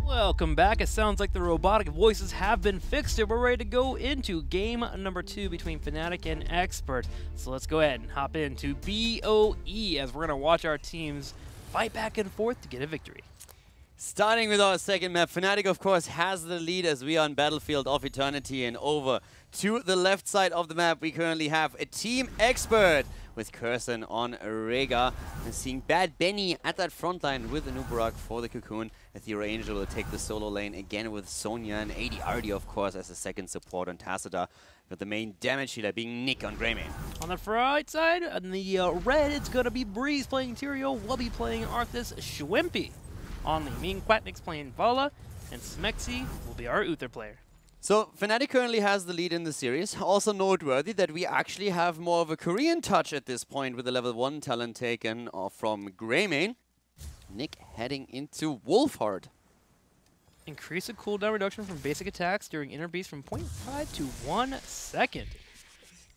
Welcome back. It sounds like the robotic voices have been fixed and we're ready to go into game number 2 between Fnatic and Expert. So let's go ahead and hop into BOE as we're going to watch our teams fight back and forth to get a victory. Starting with our second map, Fnatic of course has the lead as we are on Battlefield of Eternity, and over to the left side of the map we currently have a Team Expert with Curson on Rega, and seeing Bad Benny at that front line with Anubarak for the Cocoon. Ethereal Angel will take the solo lane again with Sonya, and AD of course as a second support on Tacita, with the main damage healer being Nick on Greymane. On the right side, on the red, it's going to be Breeze playing Tyrael, we'll be playing Arthas Schwimpy. On the main, Quatnick's playing Vala, and Smexy will be our Uther player. So Fnatic currently has the lead in the series. Also noteworthy that we actually have more of a Korean touch at this point with the level 1 talent taken from Greymane. Nick heading into Wolfheart. Increase the cooldown reduction from basic attacks during inner beast from 0.5 to 1 second.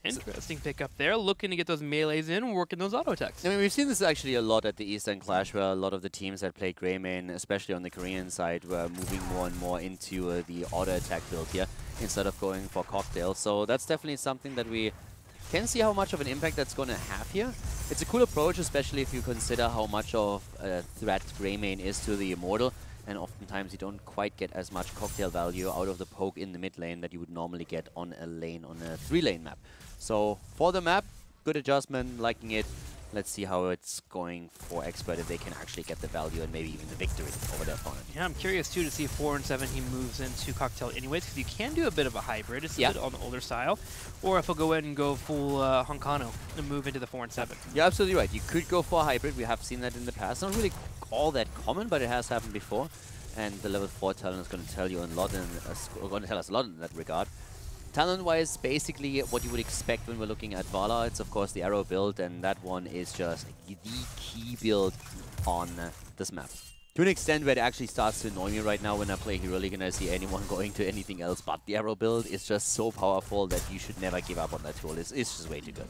Interesting pickup there, looking to get those melees in, working those auto attacks. I mean, we've seen this actually a lot at the Eastern Clash, where a lot of the teams that played Greymane, especially on the Korean side, were moving more and more into the auto attack build here, instead of going for cocktail. So that's definitely something that we can see how much of an impact that's going to have here. It's a cool approach, especially if you consider how much of a threat Greymane is to the Immortal. And oftentimes you don't quite get as much cocktail value out of the poke in the mid lane that you would normally get on a lane on a 3-lane map. So for the map, good adjustment, liking it. Let's see how it's going for Expert, if they can actually get the value and maybe even the victory over their opponent. Yeah, I'm curious too to see if 4 and 7 he moves into cocktail anyways, because you can do a bit of a hybrid. It's a bit on the older style. Or if he'll go ahead and go full Honkano and move into the 4 and 7. You're absolutely right. You could go for a hybrid. We have seen that in the past. Not really all that common, but it has happened before. And the level 4 talent is going to tell you a lot, going to tell us a lot in that regard. Talent-wise, basically what you would expect when we're looking at Vala, it's of course the arrow build, and that one is just the key build on this map. To an extent where it actually starts to annoy me right now when I play Heroic and I see anyone going to anything else but the arrow build. Is just so powerful that you should never give up on that tool. It's just way too good.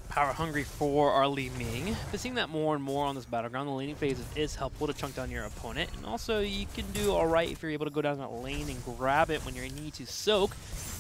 Power hungry for our Li Ming. But seeing that more and more on this battleground, the laning phase is helpful to chunk down your opponent. And also you can do alright if you're able to go down that lane and grab it when you need to soak.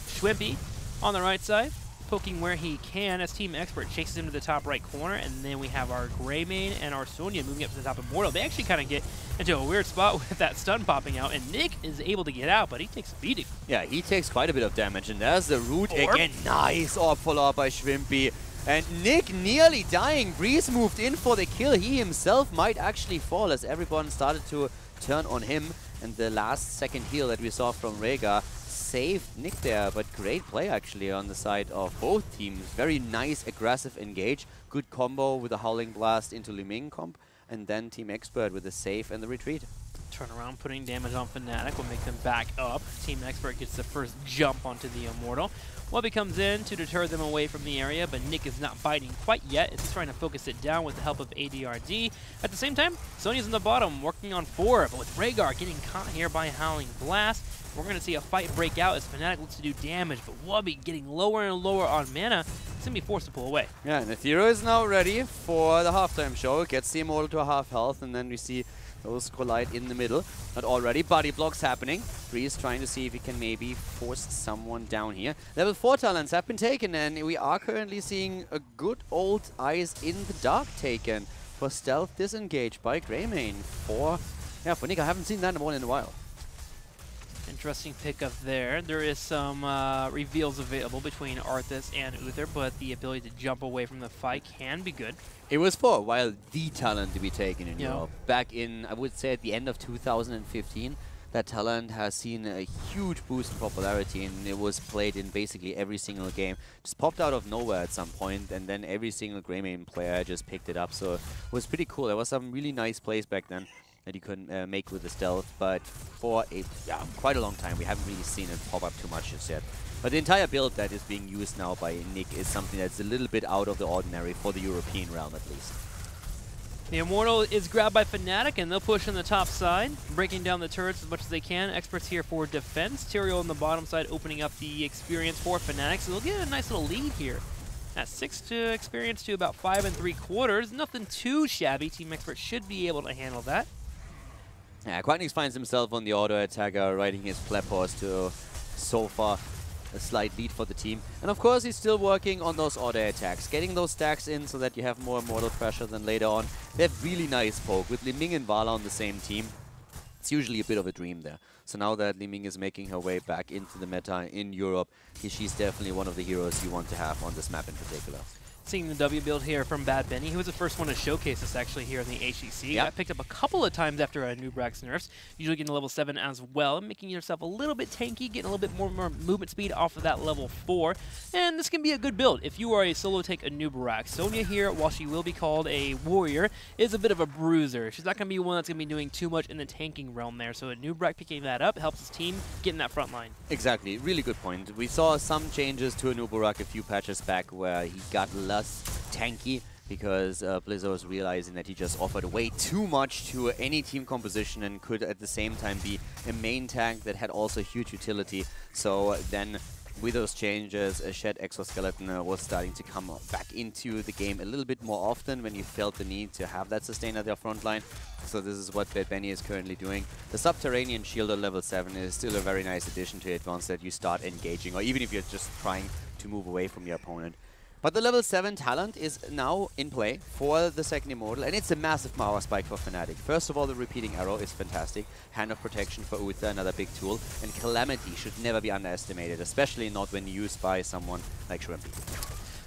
Schwimpy on the right side, poking where he can as Team Expert chases him to the top right corner. And then we have our Greymane and our Sonya moving up to the top of Immortal. They actually kind of get into a weird spot with that stun popping out. And Nick is able to get out, but he takes a beating. Yeah, he takes quite a bit of damage. And there's the root again. Nice orb follow-up by Schwimpy. And Nick nearly dying. Breeze moved in for the kill. He himself might actually fall as everyone started to turn on him. And the last second heal that we saw from Rega saved Nick there. But great play actually on the side of both teams. Very nice aggressive engage. Good combo with a Howling Blast into Li Ming comp. And then Team Expert with the save and the retreat. Turn around, putting damage on Fnatic will make them back up. Team Expert gets the first jump onto the Immortal. Wubby comes in to deter them away from the area, but Nick is not biting quite yet. It's trying to focus it down with the help of ADRD. At the same time, Sonya's in the bottom, working on 4, but with Rhaegar getting caught here by Howling Blast, we're going to see a fight break out as Fnatic looks to do damage, but Wubby getting lower and lower on mana. It's going to be forced to pull away. Yeah, and Ethereal is now ready for the halftime show. Gets the Immortal to a half health, and then we see those collide in the middle. Not already. Body blocks happening. Breeze trying to see if he can maybe force someone down here. Level 4 talents have been taken, and we are currently seeing a good old Eyes in the Dark taken for stealth disengage by Greymane. For Nick. I haven't seen that one in a while. Interesting pickup there. There is some reveals available between Arthas and Uther, but the ability to jump away from the fight can be good. It was for a while the talent to be taken in Europe. Back in, I would say, at the end of 2015, that talent has seen a huge boost in popularity, and it was played in basically every single game. Just popped out of nowhere at some point, and then every single Greymane player just picked it up. So it was pretty cool. There was some really nice plays back then that you couldn't make with the stealth, but for quite a long time we haven't really seen it pop up too much just yet. But the entire build that is being used now by Nick is something that's a little bit out of the ordinary for the European realm at least. The Immortal is grabbed by Fnatic, and they'll push on the top side, breaking down the turrets as much as they can. Experts here for defense. Tyrael on the bottom side opening up the experience for Fnatic, so they'll get a nice little lead here. At 6 to experience to about 5 3/4. Nothing too shabby. Team Expert should be able to handle that. Yeah, Quacknix finds himself on the auto attacker, riding his flap horse to so far a slight lead for the team. And of course, he's still working on those auto attacks, getting those stacks in so that you have more immortal pressure than later on. They have really nice poke with Li Ming and Vala on the same team. It's usually a bit of a dream there. So now that Li Ming is making her way back into the meta in Europe, she's definitely one of the heroes you want to have on this map in particular. Seeing the W build here from Bad Benny, who was the first one to showcase this actually here in the HGC. Yep. Got picked up a couple of times after Nubrax nerfs, usually getting to level 7 as well, making yourself a little bit tanky, getting a little bit more movement speed off of that level 4. And this can be a good build if you are a solo take a Nubrax. Sonya here, while she will be called a warrior, is a bit of a bruiser. She's not going to be one that's going to be doing too much in the tanking realm there, so a Nubrax picking that up helps his team get in that front line. Exactly, really good point. We saw some changes to Anubarak a few patches back where he got less tanky because Blizzard was realizing that he just offered way too much to any team composition and could at the same time be a main tank that had also huge utility. So then with those changes, a Shed Exoskeleton was starting to come back into the game a little bit more often when you felt the need to have that sustain at your front line. So this is what Bad Benny is currently doing. The Subterranean Shield at level 7 is still a very nice addition to it once that you start engaging, or even if you're just trying to move away from your opponent. But the level 7 talent is now in play for the second Immortal, and it's a massive power spike for Fnatic. First of all, the repeating arrow is fantastic. Hand of Protection for Uther, another big tool. And Calamity should never be underestimated, especially not when used by someone like Shrimpy.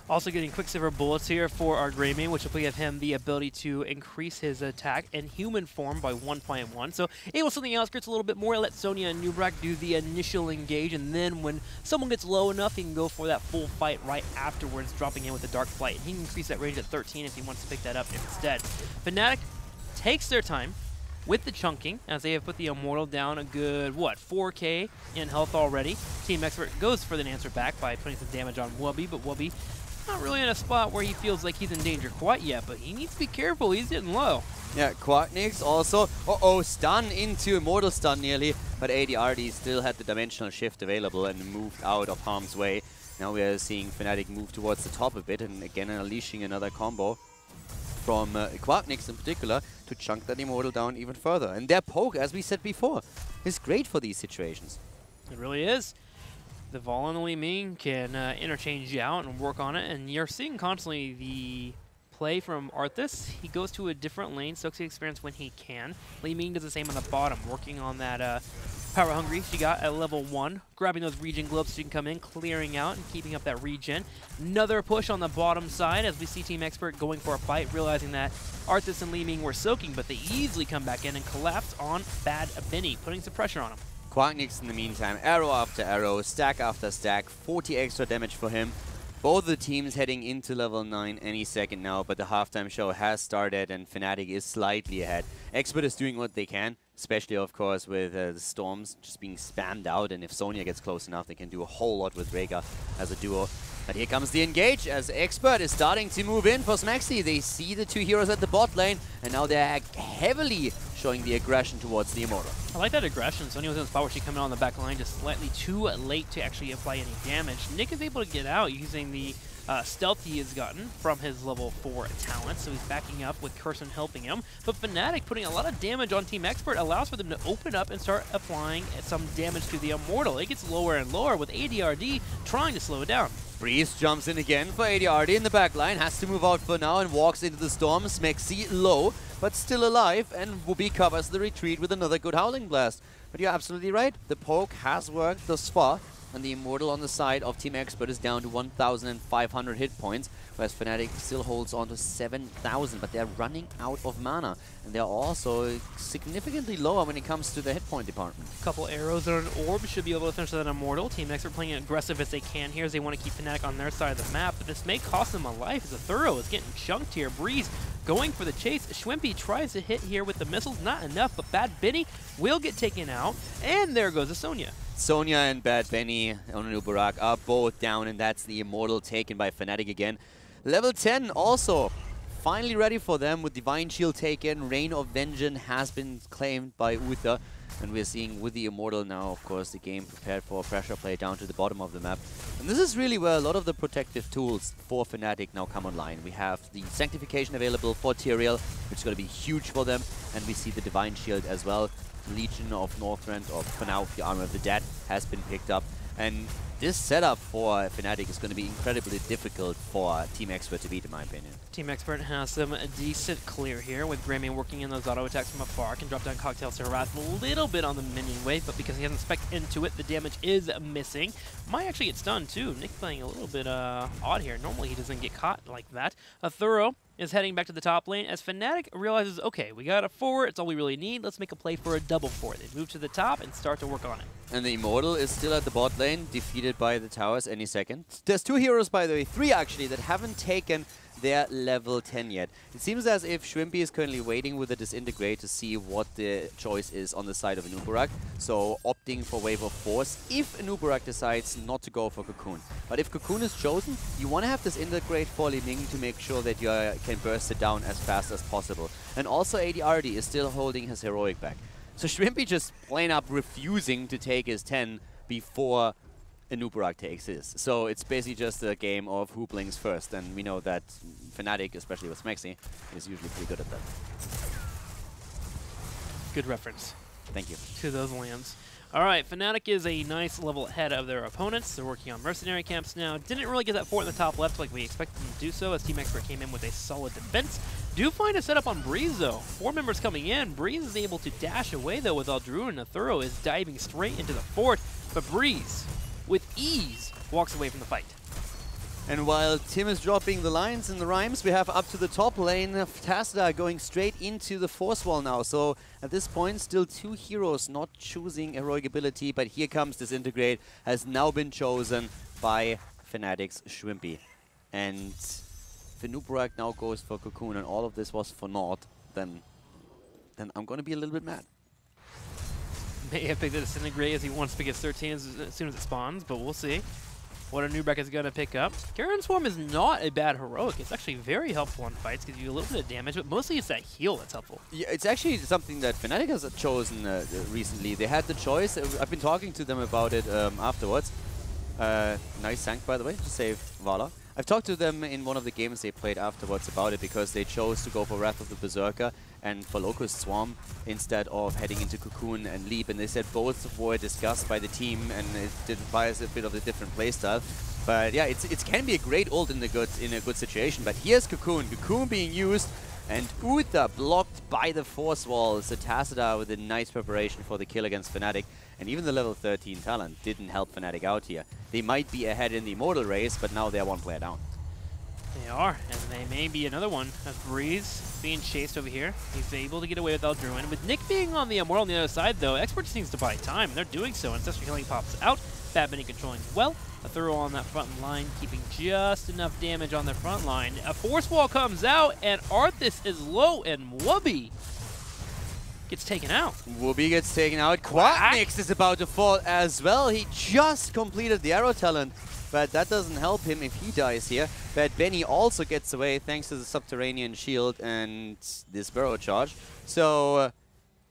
Also getting Quicksilver Bullets here for our Greymane, which will give him the ability to increase his attack in human form by 1.1. So able something else, gets a little bit more, let Sonya and Nubrax do the initial engage, and then when someone gets low enough, he can go for that full fight right afterwards, dropping in with the Dark Flight. And he can increase that range at 13 if he wants to pick that up instead. Fnatic takes their time with the chunking, as they have put the Immortal down a good, what, 4k in health already. Team Expert goes for the answer back by putting some damage on Wubby, but Wubby not really in a spot where he feels like he's in danger quite yet, but he needs to be careful. He's getting low. Yeah, Quacknix also, stun into Immortal stun nearly, but ADRD still had the dimensional shift available and moved out of harm's way. Now we are seeing Fnatic move towards the top a bit, and again unleashing another combo from Quacknix in particular to chunk that Immortal down even further. And their poke, as we said before, is great for these situations. It really is. The Vala and the Li Ming can interchange you out and work on it, and you're seeing constantly the play from Arthas. He goes to a different lane, soaks the experience when he can. Li Ming does the same on the bottom, working on that power hungry she got at level 1, grabbing those regen globes so she can come in, clearing out and keeping up that regen. Another push on the bottom side as we see Team Expert going for a fight, realizing that Arthas and Li Ming were soaking, but they easily come back in and collapse on Bad Benny, putting some pressure on him. Quacknix in the meantime, arrow after arrow, stack after stack, 40 extra damage for him. Both the teams heading into level 9 any second now, but the halftime show has started and Fnatic is slightly ahead. Expert is doing what they can, especially of course with the Storms just being spammed out, and if Sonya gets close enough they can do a whole lot with Rhaegar as a duo. But here comes the engage as Expert is starting to move in for Smaxy. They see the two heroes at the bot lane, and now they're heavily showing the aggression towards the Immortal. I like that aggression. Sonya was in a spot where she came in on the back line just slightly too late to actually apply any damage. Nick is able to get out using the stealth he has gotten from his level 4 talent, so he's backing up with Curson helping him. But Fnatic putting a lot of damage on Team Expert allows for them to open up and start applying some damage to the Immortal. It gets lower and lower with ADRD trying to slow it down. Breeze jumps in again for ADRD in the back line, has to move out for now and walks into the storm. Smexy low, but still alive, and Wubby covers the retreat with another good Howling Blast. But you're absolutely right, the poke has worked thus far, and the Immortal on the side of Team Expert is down to 1,500 hit points, whereas Fnatic still holds on to 7,000, but they're running out of mana, and they're also significantly lower when it comes to the hit point department. A couple arrows and an orb should be able to finish that Immortal. Team Expert playing aggressive as they can here as they want to keep Fnatic on their side of the map, but this may cost them a life as the Thorough is getting chunked here. Breeze going for the chase. Shwimpy tries to hit here with the missiles, not enough, but Bad Benny will get taken out, and there goes the Sonya. Sonya and Bad Benny on Nubarak are both down, and that's the Immortal taken by Fnatic again. Level 10 also finally ready for them with Divine Shield taken. Reign of Vengeance has been claimed by Uther. And we're seeing with the Immortal now, of course, the game prepared for pressure play down to the bottom of the map. And this is really where a lot of the protective tools for Fnatic now come online. We have the Sanctification available for Tyrael, which is going to be huge for them. And we see the Divine Shield as well. Legion of Northrend, or for now, the Armor of the Dead, has been picked up. And this setup for Fnatic is going to be incredibly difficult for Team Expert to beat, in my opinion. Team Expert has some decent clear here, with Greymane working in those auto attacks from afar. Can drop down cocktails to harass a little bit on the minion wave, but because he hasn't spec'd into it, the damage is missing. Might actually get stunned too. Nick playing a little bit odd here. Normally he doesn't get caught like that. A Thorough is heading back to the top lane as Fnatic realizes, okay, we got a forward, it's all we really need. Let's make a play for a double forward. They move to the top and start to work on it. And the Immortal is still at the bot lane, defeated by the towers any second. There's 2 heroes, by the way, 3 actually, that haven't taken their level 10 yet. It seems as if Shrimpy is currently waiting with the disintegrate to see what the choice is on the side of Anubarak. So opting for Wave of Force if Anubarak decides not to go for Cocoon. But if Cocoon is chosen, you want to have this integrate for Li Ming to make sure that you can burst it down as fast as possible. And also ADRD is still holding his heroic back. So Shrimpy just plain up refusing to take his 10 before Anubarak takes his. So it's basically just a game of who blinks first, and we know that Fnatic, especially with Smexy, is usually pretty good at that. Good reference. Thank you. To those lands. Alright, Fnatic is a nice level ahead of their opponents. They're working on mercenary camps now. Didn't really get that fort in the top left like we expected them to do so, as Team Expert came in with a solid defense. Do find a setup on Breeze though. 4 members coming in. Breeze is able to dash away though with Aldruin, and a Thorough is diving straight into the fort. But Breeze, with ease, walks away from the fight. And while Tim is dropping the lines and the rhymes, we have up to the top lane of Tasda going straight into the force wall now. So at this point, still 2 heroes not choosing heroic ability, but here comes Disintegrate, has now been chosen by Fnatic's Shrimpy. And if Anubarak now goes for Cocoon and all of this was for naught, then I'm going to be a little bit mad. May have picked the Disintegrate as he wants to pick his 13 as soon as it spawns, but we'll see what Anubarak is going to pick up. Garen Swarm is not a bad heroic. It's actually very helpful in fights, gives you a little bit of damage, but mostly it's that heal that's helpful. Yeah, it's actually something that Fnatic has chosen recently. They had the choice. I've been talking to them about it afterwards. Nice sank, by the way, to save Vala. I've talked to them in one of the games they played afterwards about it, because they chose to go for Wrath of the Berserker and for Locust Swarm instead of heading into Cocoon and Leap. And they said both were discussed by the team, and it requires a bit of a different playstyle. But yeah, it can be a great ult in a good situation. But here's Cocoon. Cocoon being used, and Uther blocked by the force wall. So Tassadar with a nice preparation for the kill against Fnatic. And even the level 13 talent didn't help Fnatic out here. They might be ahead in the Immortal race, but now they're 1 player down. They are, and they may be another one. As Breeze being chased over here, he's able to get away with Aldruin. With Nick being on the Immortal on the other side, though, Expert just needs to buy time. They're doing so. Ancestral Healing pops out. Bad Benny controlling well. A Thorough on that front line, keeping just enough damage on their front line. A Force Wall comes out, and Arthas is low, and Wubby gets taken out. Wubby gets taken out. Quacknix is about to fall as well. He just completed the arrow talent, but that doesn't help him if he dies here. But Benny also gets away thanks to the subterranean shield and this barrow charge. So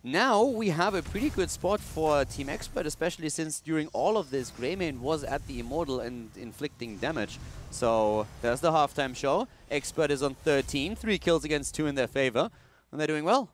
now we have a pretty good spot for Team Expert, especially since during all of this, Greymane was at the Immortal and inflicting damage. So there's the halftime show. Expert is on 13, 3 kills against 2 in their favor, and they're doing well.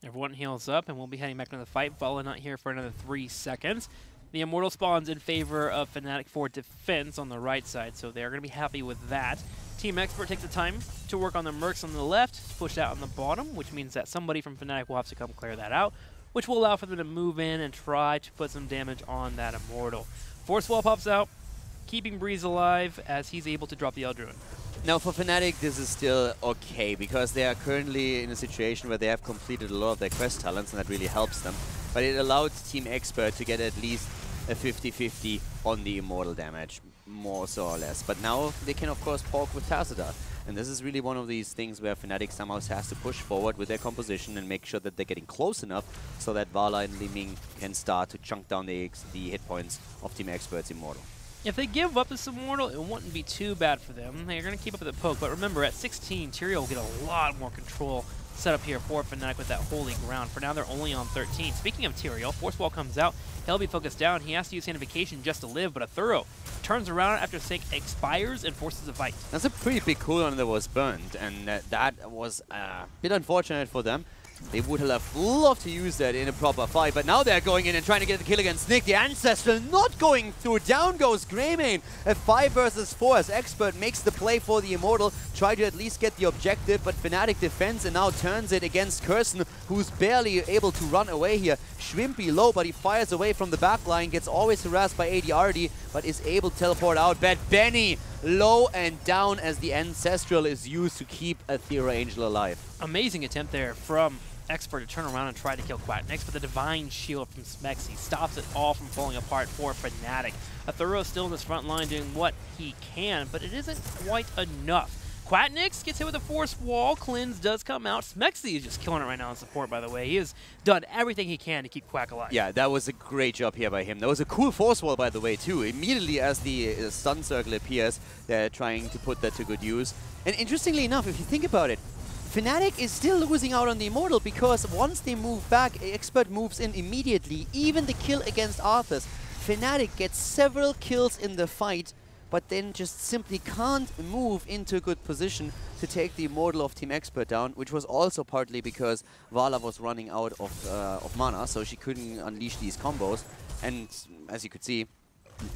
Everyone heals up, and we'll be heading back into the fight. Vala not here for another 3 seconds. The Immortal spawns in favor of Fnatic for defense on the right side, so they're going to be happy with that. Team Expert takes the time to work on the Mercs on the left, push out on the bottom, which means that somebody from Fnatic will have to come clear that out, which will allow for them to move in and try to put some damage on that Immortal. Force Wall pops out, keeping Breeze alive as he's able to drop the Aldruin. Now for Fnatic, this is still okay, because they are currently in a situation where they have completed a lot of their quest talents, and that really helps them. But it allowed Team Expert to get at least a 50-50 on the Immortal damage, more so or less. But now they can of course poke with Tassadar. And this is really one of these things where Fnatic somehow has to push forward with their composition and make sure that they're getting close enough so that Vala and Li Ming can start to chunk down the hit points of Team Expert's Immortal. If they give up this Immortal, it wouldn't be too bad for them. They're going to keep up with the poke, but remember, at 16, Tyrael will get a lot more control set up here for Fnatic with that holy ground. For now, they're only on 13. Speaking of Tyrael, Force Wall comes out. He'll be focused down. He has to use Sanctification just to live, but a Thorough turns around after Sync expires and forces a fight. That's a pretty big cooldown that was burned, and that was a bit unfortunate for them. They would have loved to use that in a proper fight, but now they're going in and trying to get the kill against Nick. The Ancestral not going through. Down goes Greymane. A 5 versus 4 as Expert makes the play for the Immortal. Try to at least get the objective, but Fnatic defends and now turns it against Kirsten, who's barely able to run away here. Schwimpy low, but he fires away from the back line, gets always harassed by ADRD, but is able to teleport out. Bad Benny low and down as the Ancestral is used to keep Aethera Angel alive. Amazing attempt there from Expert to turn around and try to kill Quacknix, but the Divine Shield from Smexy stops it all from falling apart for Fnatic. Aethera still in this front line doing what he can, but it isn't quite enough. Quacknix gets hit with a Force Wall. Cleanse does come out. Smexy is just killing it right now in support, by the way. He has done everything he can to keep Quack alive. Yeah, that was a great job here by him. That was a cool Force Wall, by the way, too. Immediately as the stun circle appears, they're trying to put that to good use. And interestingly enough, if you think about it, Fnatic is still losing out on the Immortal because once they move back, Expert moves in immediately. Even the kill against Arthas, Fnatic gets several kills in the fight, but then just simply can't move into a good position to take the Immortal of Team Expert down, which was also partly because Vala was running out of mana, so she couldn't unleash these combos. And as you could see,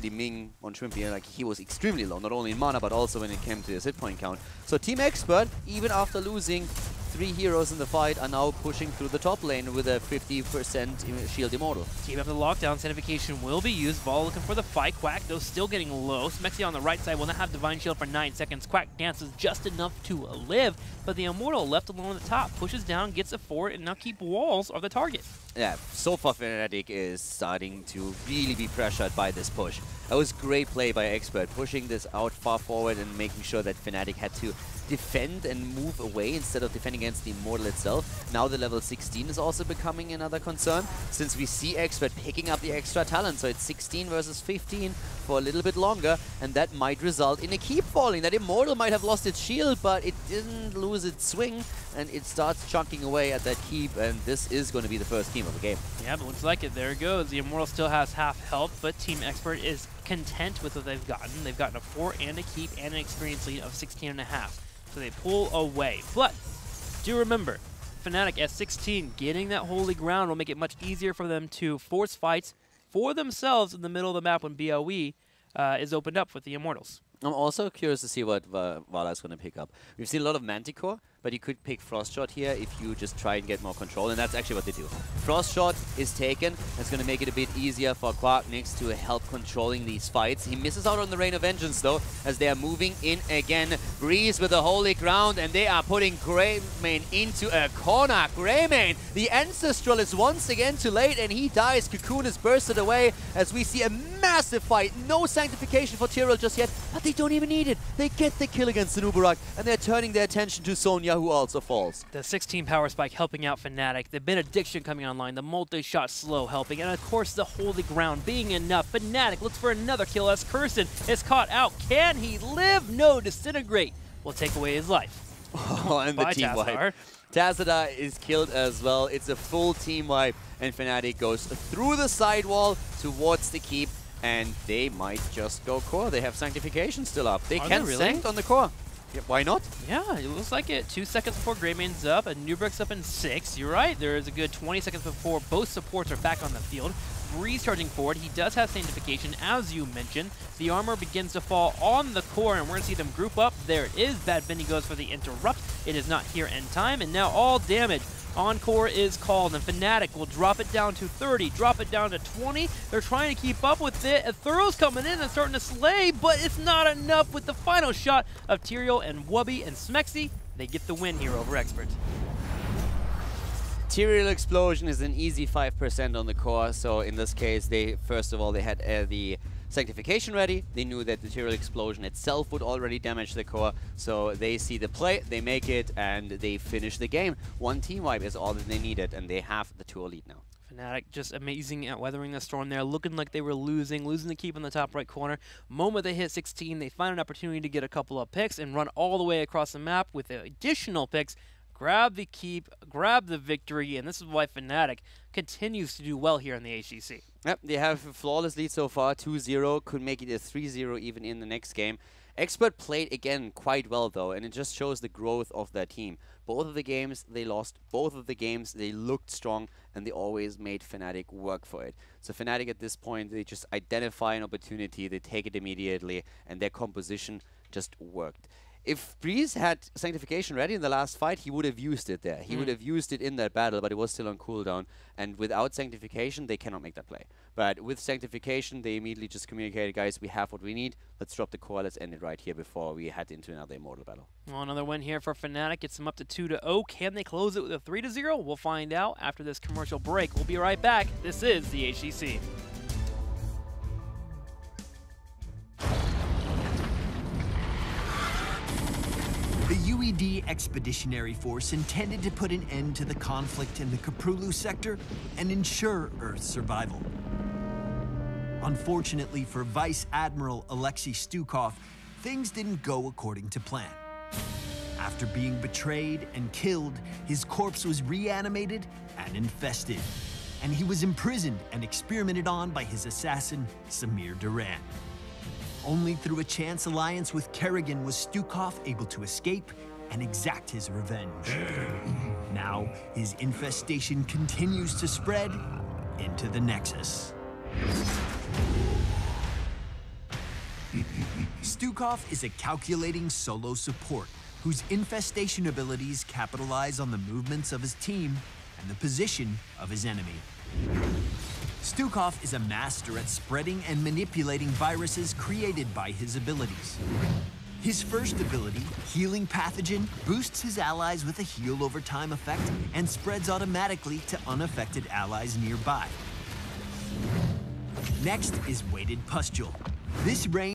Li Ming on Shrimpy, like, he was extremely low, not only in mana, but also when it came to his hit point count. So Team Expert, even after losing 3 heroes in the fight, are now pushing through the top lane with a 50% shield Immortal. Team up the lockdown, Sanctification will be used. Vol looking for the fight. Quack, though, still getting low. Smexy on the right side will not have Divine Shield for 9 seconds. Quack dances just enough to live, but the Immortal left alone at the top, pushes down, gets a fort, and now keep walls are the target. Yeah, so far Fnatic is starting to really be pressured by this push. That was great play by Expert, pushing this out far forward and making sure that Fnatic had to defend and move away instead of defending against the Immortal itself. Now the level 16 is also becoming another concern, since we see Expert picking up the extra talent. So it's 16 versus 15 for a little bit longer, and that might result in a keep falling. That Immortal might have lost its shield, but it didn't lose its swing, and it starts chunking away at that keep, and this is going to be the first team of the game. Yeah, but looks like it. There it goes. The Immortal still has half health, but Team Expert is content with what they've gotten. They've gotten a fort and a keep and an experience lead of 16.5. So they pull away. But do remember, Fnatic at 16, getting that holy ground will make it much easier for them to force fights for themselves in the middle of the map when BOE is opened up with the Immortals. I'm also curious to see what Vala is going to pick up. We've seen a lot of Manticore, but you could pick Frost Shot here if you just try and get more control, and that's actually what they do. Frost Shot is taken. That's going to make it a bit easier for Quacknix to help controlling these fights. He misses out on the Rain of Vengeance, though, as they are moving in again. Breeze with the Holy Ground, and they are putting Greymane into a corner. Greymane, the Ancestral is once again too late, and he dies. Cocoon is bursted away as we see a massive fight. No Sanctification for Tyrael just yet, but they don't even need it. They get the kill against the Nubarak, and they're turning their attention to Sonya, who also falls. The 16 power spike helping out Fnatic, the Benediction coming online, the multi-shot slow helping, and of course the Holy Ground being enough. Fnatic looks for another kill as Kirsten is caught out. Can he live? No, Disintegrate will take away his life. Oh, and the team wipe. Tazada is killed as well. It's a full team wipe, and Fnatic goes through the sidewall towards the keep, and they might just go core. They have Sanctification still up. They can Sanct on the core. Yeah, why not? Yeah, it looks like it. 2 seconds before Greymane's up, and Nubric's up in 6. You're right, there is a good 20 seconds before both supports are back on the field. Breeze charging forward. He does have Sanctification, as you mentioned. The armor begins to fall on the core, and we're going to see them group up. There it is. Bad Benny goes for the interrupt. It is not here in time, and now all damage Encore is called, and Fnatic will drop it down to 30, drop it down to 20. They're trying to keep up with it. Aethero's coming in and starting to slay, but it's not enough with the final shot of Tyrael and Wubby and Smexy. They get the win here over Expert. Tyrael Explosion is an easy 5% on the core, so in this case, first of all, they had the Sanctification ready. They knew that the Tyrael Explosion itself would already damage the core, so they see the play, they make it, and they finish the game. One team wipe is all that they needed, and they have the 2-0 lead now. Fnatic just amazing at weathering the storm there, looking like they were losing the keep in the top right corner. Moment they hit 16, they find an opportunity to get a couple of picks and run all the way across the map with additional picks. grab the keep, grab the victory, and this is why Fnatic continues to do well here in the HGC. Yep, they have a flawless lead so far, 2-0, could make it a 3-0 even in the next game. Expert played again quite well though, and it just shows the growth of their team. Both of the games they lost, both of the games they looked strong, and they always made Fnatic work for it. So Fnatic at this point, they just identify an opportunity, they take it immediately, and their composition just worked. If Breeze had Sanctification ready in the last fight, he would have used it there. He would have used it in that battle, but it was still on cooldown. And without Sanctification, they cannot make that play. But with Sanctification, they immediately just communicated, guys, we have what we need. Let's drop the core. Let's end it right here before we head into another Immortal battle. Well, another win here for Fnatic. Gets them up to 2-0. Can they close it with a 3-0? We'll find out after this commercial break. We'll be right back. This is the HGC. The UED Expeditionary Force intended to put an end to the conflict in the Kaprulu sector and ensure Earth's survival. Unfortunately for Vice Admiral Alexei Stukov, things didn't go according to plan. After being betrayed and killed, his corpse was reanimated and infested, and he was imprisoned and experimented on by his assassin, Samir Duran. Only through a chance alliance with Kerrigan was Stukov able to escape and exact his revenge. Now, his infestation continues to spread into the Nexus. Stukov is a calculating solo support whose infestation abilities capitalize on the movements of his team and the position of his enemy. Stukov is a master at spreading and manipulating viruses created by his abilities. His first ability, Healing Pathogen, boosts his allies with a heal over time effect and spreads automatically to unaffected allies nearby. Next is Weighted Pustule. This range